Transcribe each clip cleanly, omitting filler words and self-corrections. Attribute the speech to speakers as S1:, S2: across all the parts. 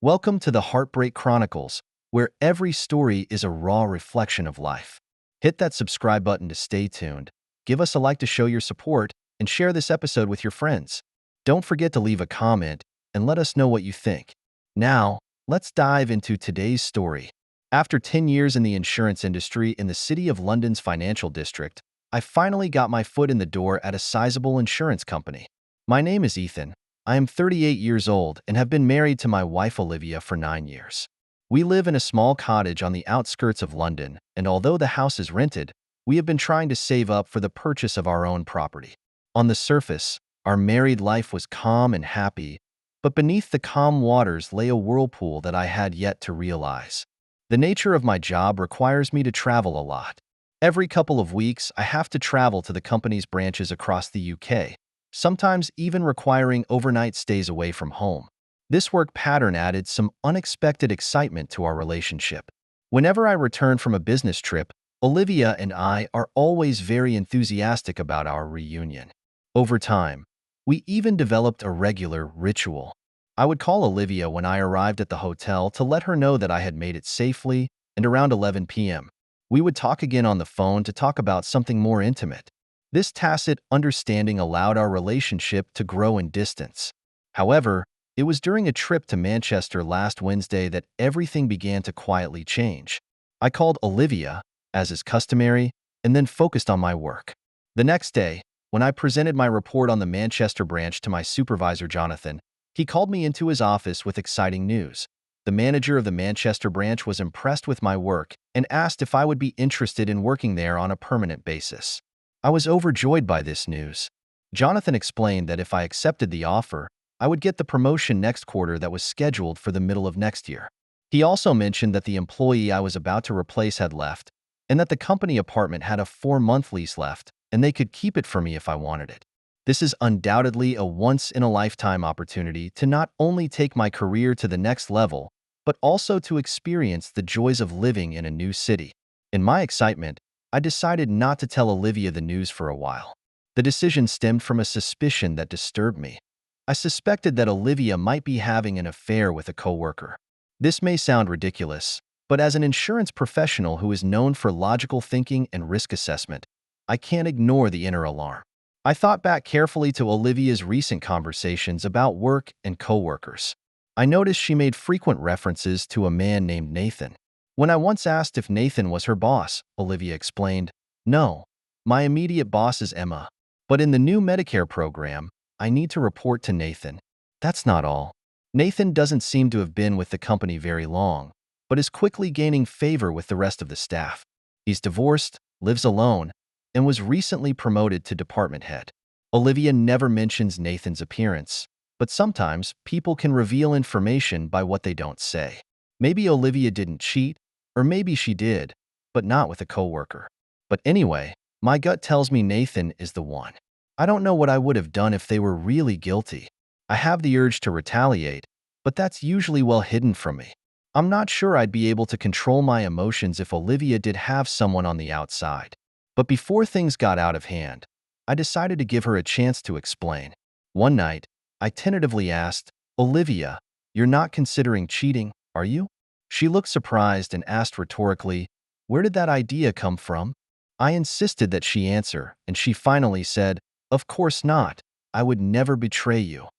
S1: Welcome to the Heartbreak Chronicles, where every story is a raw reflection of life. Hit that subscribe button to stay tuned, give us a like to show your support, and share this episode with your friends. Don't forget to leave a comment and let us know what you think. Now, let's dive into today's story. After 10 years in the insurance industry in the City of London's financial district, I finally got my foot in the door at a sizable insurance company. My name is Ethan. I am 38 years old and have been married to my wife Olivia for 9 years. We live in a small cottage on the outskirts of London, and although the house is rented, we have been trying to save up for the purchase of our own property. On the surface, our married life was calm and happy, but beneath the calm waters lay a whirlpool that I had yet to realize. The nature of my job requires me to travel a lot. Every couple of weeks, I have to travel to the company's branches across the UK, sometimes even requiring overnight stays away from home. This work pattern added some unexpected excitement to our relationship. Whenever I return from a business trip, Olivia and I are always very enthusiastic about our reunion. Over time, we even developed a regular ritual. I would call Olivia when I arrived at the hotel to let her know that I had made it safely, and around 11 p.m., we would talk again on the phone to talk about something more intimate. This tacit understanding allowed our relationship to grow in distance. However, it was during a trip to Manchester last Wednesday that everything began to quietly change. I called Olivia, as is customary, and then focused on my work. The next day, when I presented my report on the Manchester branch to my supervisor Jonathan, he called me into his office with exciting news. The manager of the Manchester branch was impressed with my work and asked if I would be interested in working there on a permanent basis. I was overjoyed by this news. Jonathan explained that if I accepted the offer, I would get the promotion next quarter that was scheduled for the middle of next year. He also mentioned that the employee I was about to replace had left, and that the company apartment had a 4-month lease left, and they could keep it for me if I wanted it. This is undoubtedly a once-in-a-lifetime opportunity to not only take my career to the next level, but also to experience the joys of living in a new city. In my excitement, I decided not to tell Olivia the news for a while. The decision stemmed from a suspicion that disturbed me. I suspected that Olivia might be having an affair with a coworker. This may sound ridiculous, but as an insurance professional who is known for logical thinking and risk assessment, I can't ignore the inner alarm. I thought back carefully to Olivia's recent conversations about work and coworkers. I noticed she made frequent references to a man named Nathan. When I once asked if Nathan was her boss, Olivia explained, "No, my immediate boss is Emma. But in the new Medicare program, I need to report to Nathan." That's not all. Nathan doesn't seem to have been with the company very long, but is quickly gaining favor with the rest of the staff. He's divorced, lives alone, and was recently promoted to department head. Olivia never mentions Nathan's appearance, but sometimes people can reveal information by what they don't say. Maybe Olivia didn't cheat, or maybe she did, but not with a coworker. But anyway, my gut tells me Nathan is the one. I don't know what I would have done if they were really guilty. I have the urge to retaliate, but that's usually well hidden from me. I'm not sure I'd be able to control my emotions if Olivia did have someone on the outside. But before things got out of hand, I decided to give her a chance to explain. One night, I tentatively asked, "Olivia, you're not considering cheating, are you?" She looked surprised and asked rhetorically, "Where did that idea come from?" I insisted that she answer, and she finally said, "Of course not. I would never betray you."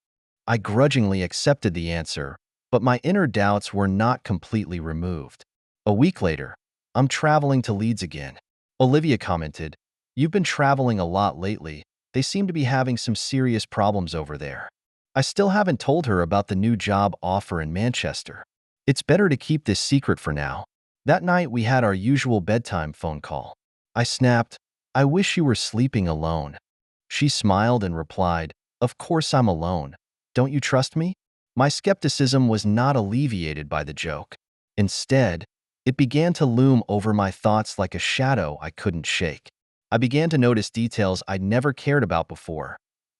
S1: I grudgingly accepted the answer, but my inner doubts were not completely removed. A week later, I'm traveling to Leeds again. Olivia commented, "You've been traveling a lot lately. They seem to be having some serious problems over there." I still haven't told her about the new job offer in Manchester. It's better to keep this secret for now. That night, we had our usual bedtime phone call. I snapped, "I wish you were sleeping alone." She smiled and replied, "Of course I'm alone. Don't you trust me?" My skepticism was not alleviated by the joke. Instead, it began to loom over my thoughts like a shadow I couldn't shake. I began to notice details I'd never cared about before.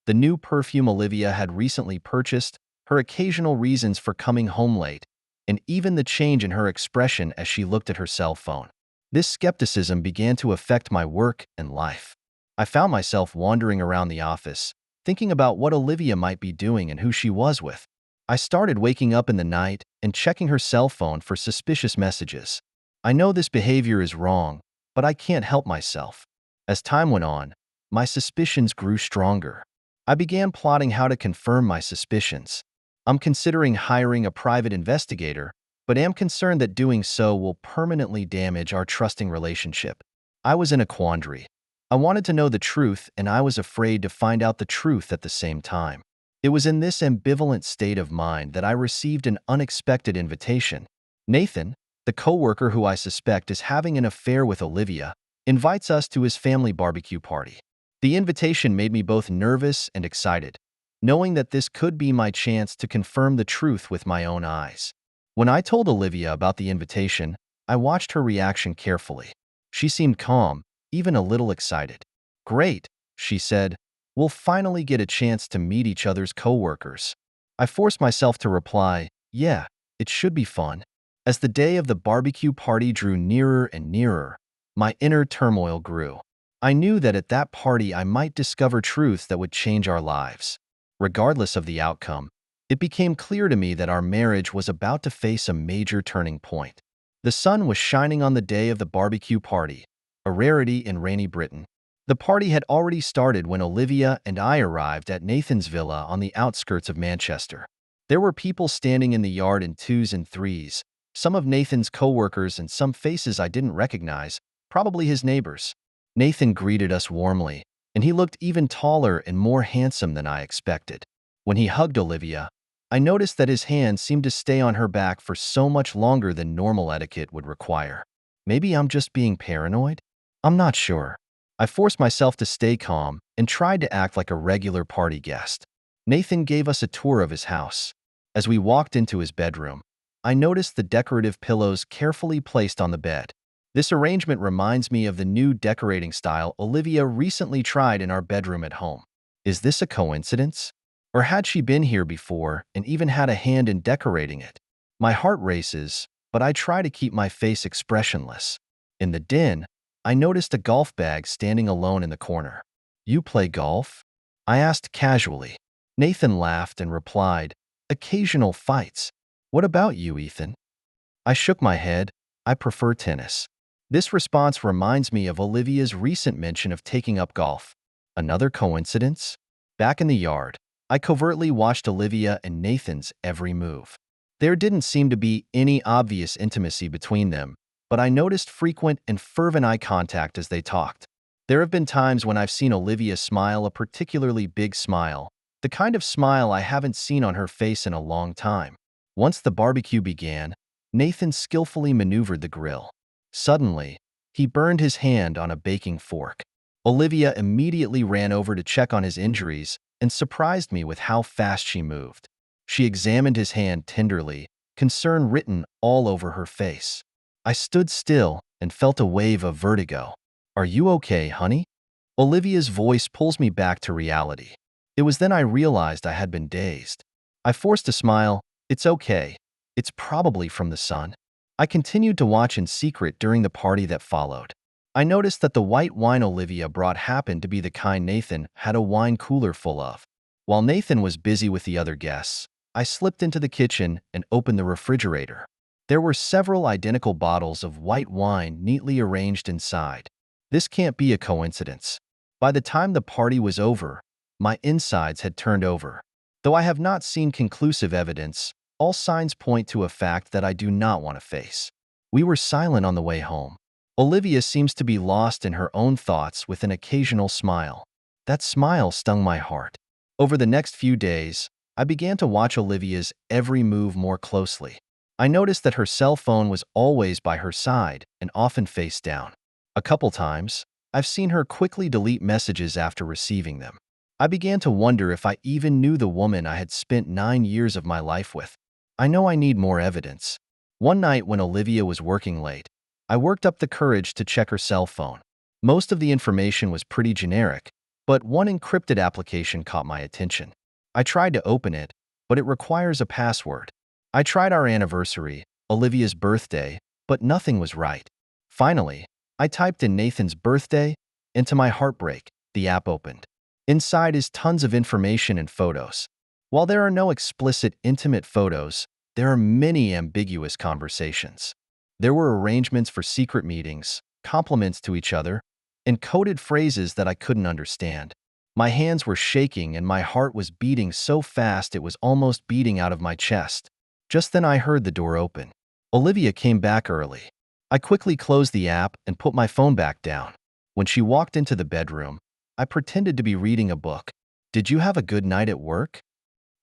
S1: The new perfume Olivia had recently purchased, her occasional reasons for coming home late, and even the change in her expression as she looked at her cell phone. This skepticism began to affect my work and life. I found myself wandering around the office, thinking about what Olivia might be doing and who she was with. I started waking up in the night and checking her cell phone for suspicious messages. I know this behavior is wrong, but I can't help myself. As time went on, my suspicions grew stronger. I began plotting how to confirm my suspicions. I'm considering hiring a private investigator, but am concerned that doing so will permanently damage our trusting relationship. I was in a quandary. I wanted to know the truth, and I was afraid to find out the truth at the same time. It was in this ambivalent state of mind that I received an unexpected invitation. Nathan, the coworker who I suspect is having an affair with Olivia, invites us to his family barbecue party. The invitation made me both nervous and excited, knowing that this could be my chance to confirm the truth with my own eyes. When I told Olivia about the invitation, I watched her reaction carefully. She seemed calm, even a little excited. "Great," she said. "We'll finally get a chance to meet each other's coworkers." I forced myself to reply, "Yeah, it should be fun." As the day of the barbecue party drew nearer and nearer, my inner turmoil grew. I knew that at that party I might discover truths that would change our lives. Regardless of the outcome, it became clear to me that our marriage was about to face a major turning point. The sun was shining on the day of the barbecue party, a rarity in rainy Britain. The party had already started when Olivia and I arrived at Nathan's villa on the outskirts of Manchester. There were people standing in the yard in twos and threes, some of Nathan's coworkers and some faces I didn't recognize, probably his neighbors. Nathan greeted us warmly, and he looked even taller and more handsome than I expected. When he hugged Olivia, I noticed that his hand seemed to stay on her back for so much longer than normal etiquette would require. Maybe I'm just being paranoid? I'm not sure. I forced myself to stay calm and tried to act like a regular party guest. Nathan gave us a tour of his house. As we walked into his bedroom, I noticed the decorative pillows carefully placed on the bed. This arrangement reminds me of the new decorating style Olivia recently tried in our bedroom at home. Is this a coincidence? Or had she been here before and even had a hand in decorating it? My heart races, but I try to keep my face expressionless. In the den, I noticed a golf bag standing alone in the corner. "You play golf?" I asked casually. Nathan laughed and replied, "Occasional fights. What about you, Ethan?" I shook my head. "I prefer tennis." This response reminds me of Olivia's recent mention of taking up golf. Another coincidence? Back in the yard, I covertly watched Olivia and Nathan's every move. There didn't seem to be any obvious intimacy between them, but I noticed frequent and fervent eye contact as they talked. There have been times when I've seen Olivia smile a particularly big smile, the kind of smile I haven't seen on her face in a long time. Once the barbecue began, Nathan skillfully maneuvered the grill. Suddenly, he burned his hand on a baking fork. Olivia immediately ran over to check on his injuries and surprised me with how fast she moved. She examined his hand tenderly, concern written all over her face. I stood still and felt a wave of vertigo. "Are you okay, honey?" Olivia's voice pulls me back to reality. It was then I realized I had been dazed. I forced a smile. "It's okay. It's probably from the sun." I continued to watch in secret during the party that followed. I noticed that the white wine Olivia brought happened to be the kind Nathan had a wine cooler full of. While Nathan was busy with the other guests, I slipped into the kitchen and opened the refrigerator. There were several identical bottles of white wine neatly arranged inside. This can't be a coincidence. By the time the party was over, my insides had turned over. Though I have not seen conclusive evidence, all signs point to a fact that I do not want to face. We were silent on the way home. Olivia seems to be lost in her own thoughts with an occasional smile. That smile stung my heart. Over the next few days, I began to watch Olivia's every move more closely. I noticed that her cell phone was always by her side and often face down. A couple times, I've seen her quickly delete messages after receiving them. I began to wonder if I even knew the woman I had spent 9 years of my life with. I know I need more evidence. One night when Olivia was working late, I worked up the courage to check her cell phone. Most of the information was pretty generic, but one encrypted application caught my attention. I tried to open it, but it requires a password. I tried our anniversary, Olivia's birthday, but nothing was right. Finally, I typed in Nathan's birthday, and to my heartbreak, the app opened. Inside is tons of information and photos. While there are no explicit intimate photos, there are many ambiguous conversations. There were arrangements for secret meetings, compliments to each other, and coded phrases that I couldn't understand. My hands were shaking and my heart was beating so fast it was almost beating out of my chest. Just then I heard the door open. Olivia came back early. I quickly closed the app and put my phone back down. When she walked into the bedroom, I pretended to be reading a book. "Did you have a good night at work?"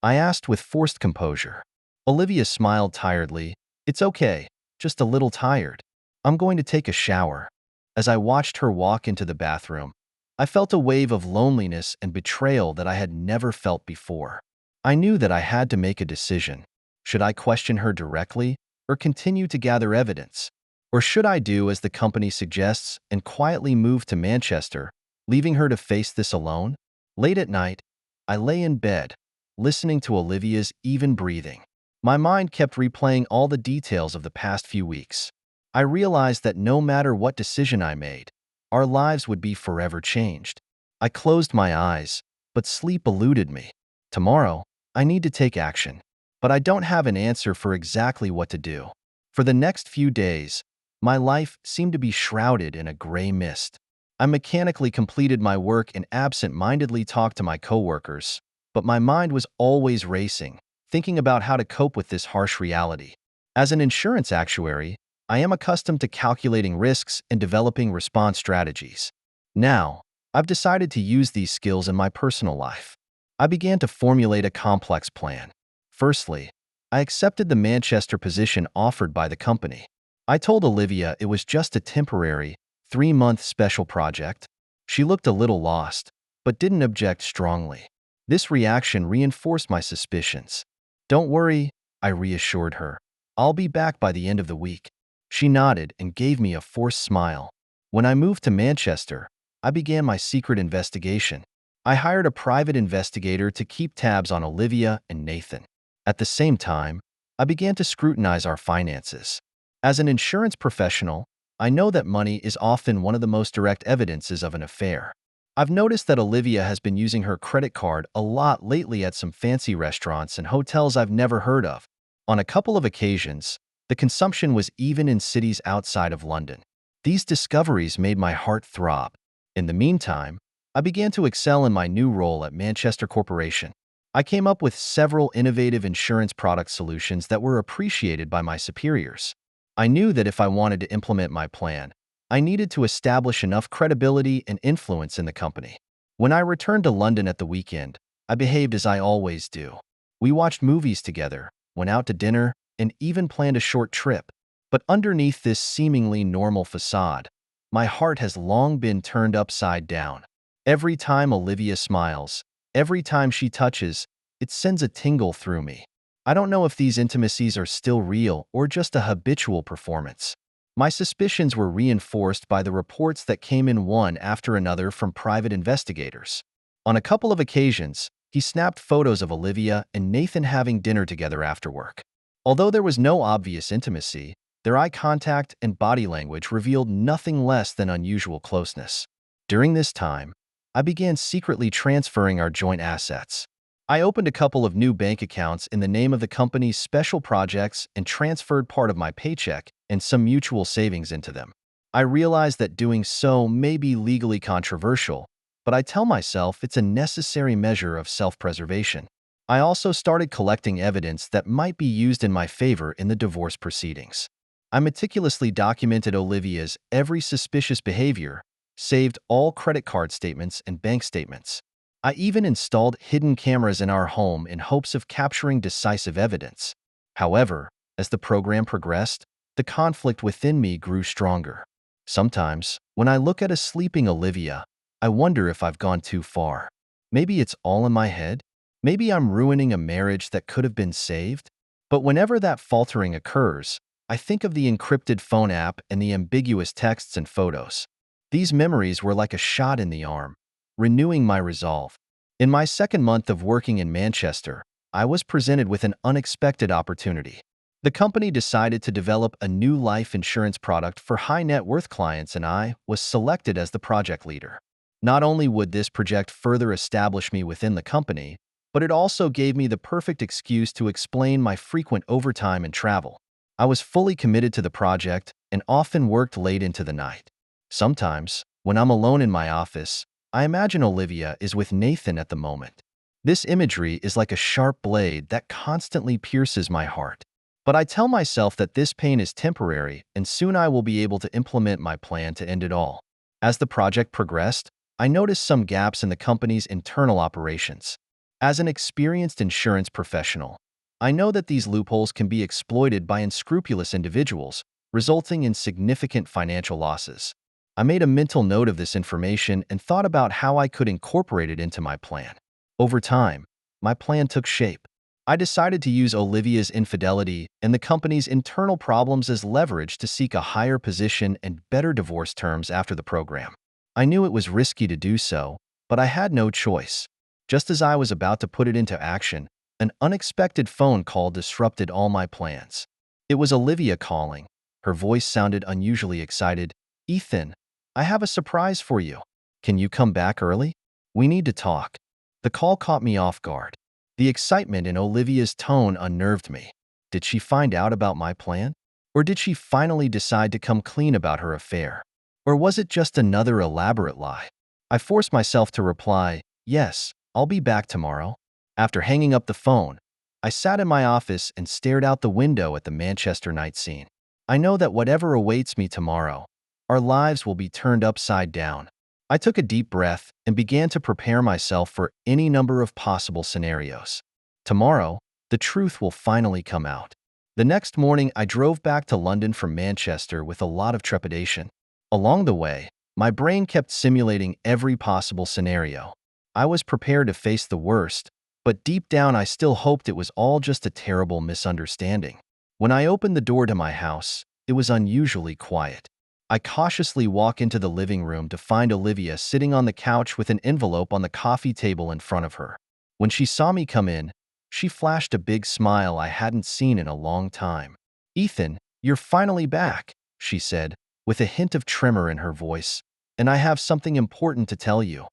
S1: I asked with forced composure. Olivia smiled tiredly. "It's okay, just a little tired. I'm going to take a shower." As I watched her walk into the bathroom, I felt a wave of loneliness and betrayal that I had never felt before. I knew that I had to make a decision. Should I question her directly or continue to gather evidence? Or should I do as the company suggests and quietly move to Manchester, leaving her to face this alone? Late at night, I lay in bed, listening to Olivia's even breathing. My mind kept replaying all the details of the past few weeks. I realized that no matter what decision I made, our lives would be forever changed. I closed my eyes, but sleep eluded me. Tomorrow, I need to take action, but I don't have an answer for exactly what to do. For the next few days, my life seemed to be shrouded in a gray mist. I mechanically completed my work and absent-mindedly talked to my coworkers, but my mind was always racing, thinking about how to cope with this harsh reality. As an insurance actuary, I am accustomed to calculating risks and developing response strategies. Now, I've decided to use these skills in my personal life. I began to formulate a complex plan. Firstly, I accepted the Manchester position offered by the company. I told Olivia it was just a temporary, 3-month special project. She looked a little lost, but didn't object strongly. This reaction reinforced my suspicions. "Don't worry," I reassured her. "I'll be back by the end of the week." She nodded and gave me a forced smile. When I moved to Manchester, I began my secret investigation. I hired a private investigator to keep tabs on Olivia and Nathan. At the same time, I began to scrutinize our finances. As an insurance professional, I know that money is often one of the most direct evidences of an affair. I've noticed that Olivia has been using her credit card a lot lately at some fancy restaurants and hotels I've never heard of. On a couple of occasions, the consumption was even in cities outside of London. These discoveries made my heart throb. In the meantime, I began to excel in my new role at Manchester Corporation. I came up with several innovative insurance product solutions that were appreciated by my superiors. I knew that if I wanted to implement my plan, I needed to establish enough credibility and influence in the company. When I returned to London at the weekend, I behaved as I always do. We watched movies together, went out to dinner, and even planned a short trip. But underneath this seemingly normal facade, my heart has long been turned upside down. Every time Olivia smiles, every time she touches, it sends a tingle through me. I don't know if these intimacies are still real or just a habitual performance. My suspicions were reinforced by the reports that came in one after another from private investigators. On a couple of occasions, he snapped photos of Olivia and Nathan having dinner together after work. Although there was no obvious intimacy, their eye contact and body language revealed nothing less than unusual closeness. During this time, I began secretly transferring our joint assets. I opened a couple of new bank accounts in the name of the company's special projects and transferred part of my paycheck and some mutual savings into them. I realized that doing so may be legally controversial, but I tell myself it's a necessary measure of self-preservation. I also started collecting evidence that might be used in my favor in the divorce proceedings. I meticulously documented Olivia's every suspicious behavior, saved all credit card statements and bank statements. I even installed hidden cameras in our home in hopes of capturing decisive evidence. However, as the program progressed, the conflict within me grew stronger. Sometimes, when I look at a sleeping Olivia, I wonder if I've gone too far. Maybe it's all in my head? Maybe I'm ruining a marriage that could have been saved? But whenever that faltering occurs, I think of the encrypted phone app and the ambiguous texts and photos. These memories were like a shot in the arm, renewing my resolve. In my second month of working in Manchester, I was presented with an unexpected opportunity. The company decided to develop a new life insurance product for high-net-worth clients, and I was selected as the project leader. Not only would this project further establish me within the company, but it also gave me the perfect excuse to explain my frequent overtime and travel. I was fully committed to the project and often worked late into the night. Sometimes, when I'm alone in my office, I imagine Olivia is with Nathan at the moment. This imagery is like a sharp blade that constantly pierces my heart. But I tell myself that this pain is temporary and soon I will be able to implement my plan to end it all. As the project progressed, I noticed some gaps in the company's internal operations. As an experienced insurance professional, I know that these loopholes can be exploited by unscrupulous individuals, resulting in significant financial losses. I made a mental note of this information and thought about how I could incorporate it into my plan. Over time, my plan took shape. I decided to use Olivia's infidelity and the company's internal problems as leverage to seek a higher position and better divorce terms after the program. I knew it was risky to do so, but I had no choice. Just as I was about to put it into action, an unexpected phone call disrupted all my plans. It was Olivia calling. Her voice sounded unusually excited. "Ethan, I have a surprise for you. Can you come back early? We need to talk." The call caught me off guard. The excitement in Olivia's tone unnerved me. Did she find out about my plan? Or did she finally decide to come clean about her affair? Or was it just another elaborate lie? I forced myself to reply, "Yes, I'll be back tomorrow." After hanging up the phone, I sat in my office and stared out the window at the Manchester night scene. I know that whatever awaits me tomorrow, our lives will be turned upside down. I took a deep breath and began to prepare myself for any number of possible scenarios. Tomorrow, the truth will finally come out. The next morning, I drove back to London from Manchester with a lot of trepidation. Along the way, my brain kept simulating every possible scenario. I was prepared to face the worst, but deep down I still hoped it was all just a terrible misunderstanding. When I opened the door to my house, it was unusually quiet. I cautiously walk into the living room to find Olivia sitting on the couch with an envelope on the coffee table in front of her. When she saw me come in, she flashed a big smile I hadn't seen in a long time. "Ethan, you're finally back," she said, with a hint of tremor in her voice, "and I have something important to tell you."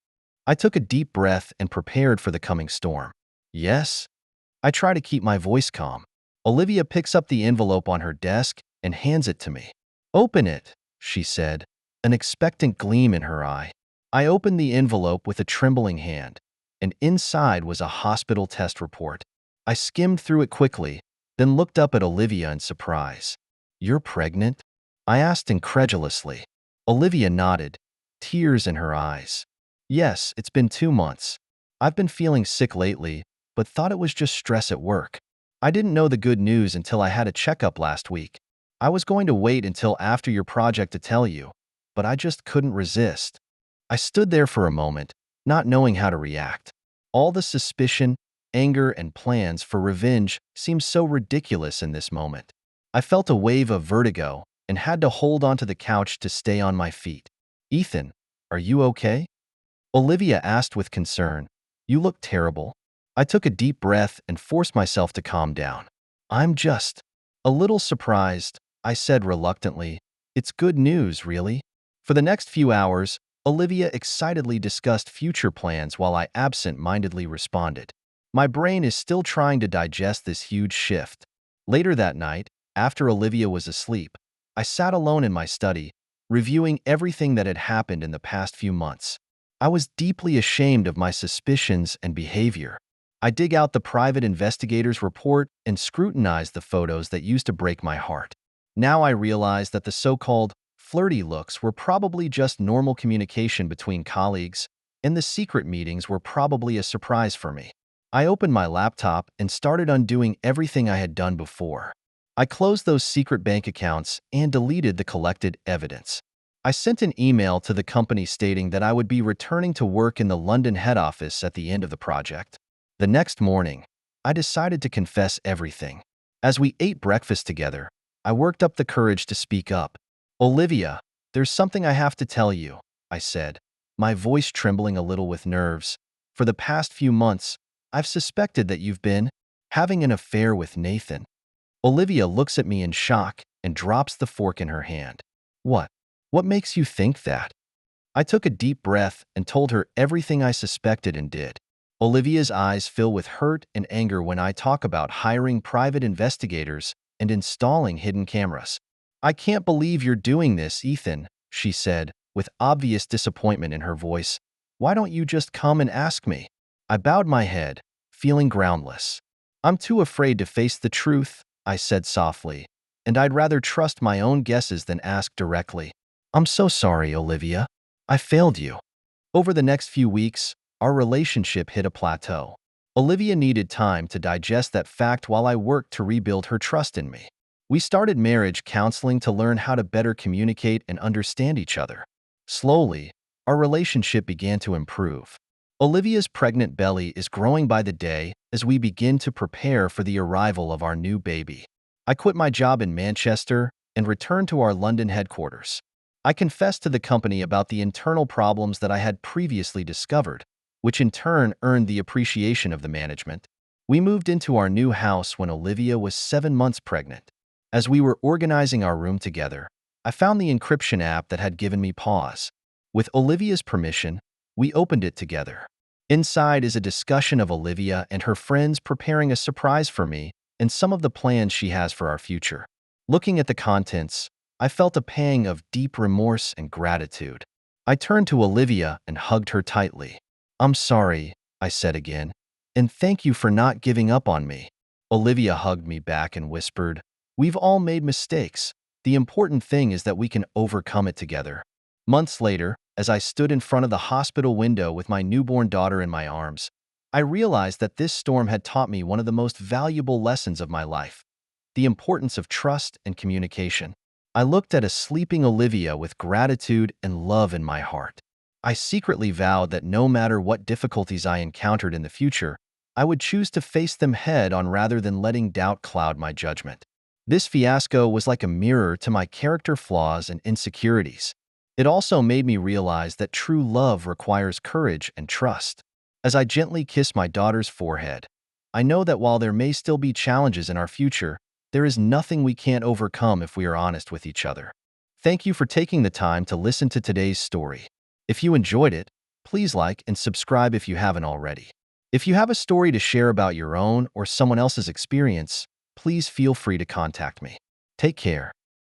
S1: I took a deep breath and prepared for the coming storm. "Yes?" I try to keep my voice calm. Olivia picks up the envelope on her desk and hands it to me. "Open it," she said, an expectant gleam in her eye. I opened the envelope with a trembling hand, and inside was a hospital test report. I skimmed through it quickly, then looked up at Olivia in surprise. "You're pregnant?" I asked incredulously. Olivia nodded, tears in her eyes. "Yes, it's been 2 months. I've been feeling sick lately, but thought it was just stress at work. I didn't know the good news until I had a checkup last week. I was going to wait until after your project to tell you, but I just couldn't resist." I stood there for a moment, not knowing how to react. All the suspicion, anger, and plans for revenge seemed so ridiculous in this moment. I felt a wave of vertigo and had to hold onto the couch to stay on my feet. "Ethan, are you okay?" Olivia asked with concern. "You look terrible." I took a deep breath and forced myself to calm down. "I'm just a little surprised," I said reluctantly. "It's good news, really." For the next few hours, Olivia excitedly discussed future plans while I absent-mindedly responded. My brain is still trying to digest this huge shift. Later that night, after Olivia was asleep, I sat alone in my study, reviewing everything that had happened in the past few months. I was deeply ashamed of my suspicions and behavior. I dig out the private investigator's report and scrutinize the photos that used to break my heart. Now I realize that the so-called flirty looks were probably just normal communication between colleagues, and the secret meetings were probably a surprise for me. I opened my laptop and started undoing everything I had done before. I closed those secret bank accounts and deleted the collected evidence. I sent an email to the company stating that I would be returning to work in the London head office at the end of the project. The next morning, I decided to confess everything. As we ate breakfast together, I worked up the courage to speak up. "Olivia, there's something I have to tell you," I said, my voice trembling a little with nerves. "For the past few months, I've suspected that you've been having an affair with Nathan." Olivia looks at me in shock and drops the fork in her hand. "What? What makes you think that?" I took a deep breath and told her everything I suspected and did. Olivia's eyes fill with hurt and anger when I talk about hiring private investigators and installing hidden cameras. I can't believe you're doing this, Ethan, she said, with obvious disappointment in her voice. Why don't you just come and ask me? I bowed my head, feeling groundless. I'm too afraid to face the truth, I said softly, and I'd rather trust my own guesses than ask directly. I'm so sorry, Olivia. I failed you. Over the next few weeks, our relationship hit a plateau. Olivia needed time to digest that fact while I worked to rebuild her trust in me. We started marriage counseling to learn how to better communicate and understand each other. Slowly, our relationship began to improve. Olivia's pregnant belly is growing by the day as we begin to prepare for the arrival of our new baby. I quit my job in Manchester and returned to our London headquarters. I confessed to the company about the internal problems that I had previously discovered, which in turn earned the appreciation of the management. We moved into our new house when Olivia was 7 months pregnant. As we were organizing our room together, I found the encryption app that had given me pause. With Olivia's permission, we opened it together. Inside is a discussion of Olivia and her friends preparing a surprise for me and some of the plans she has for our future. Looking at the contents, I felt a pang of deep remorse and gratitude. I turned to Olivia and hugged her tightly. I'm sorry, I said again, and thank you for not giving up on me. Olivia hugged me back and whispered, We've all made mistakes. The important thing is that we can overcome it together. Months later, as I stood in front of the hospital window with my newborn daughter in my arms, I realized that this storm had taught me one of the most valuable lessons of my life: the importance of trust and communication. I looked at a sleeping Olivia with gratitude and love in my heart. I secretly vowed that no matter what difficulties I encountered in the future, I would choose to face them head-on rather than letting doubt cloud my judgment. This fiasco was like a mirror to my character flaws and insecurities. It also made me realize that true love requires courage and trust. As I gently kissed my daughter's forehead, I know that while there may still be challenges in our future, there is nothing we can't overcome if we are honest with each other. Thank you for taking the time to listen to today's story. If you enjoyed it, please like and subscribe if you haven't already. If you have a story to share about your own or someone else's experience, please feel free to contact me. Take care.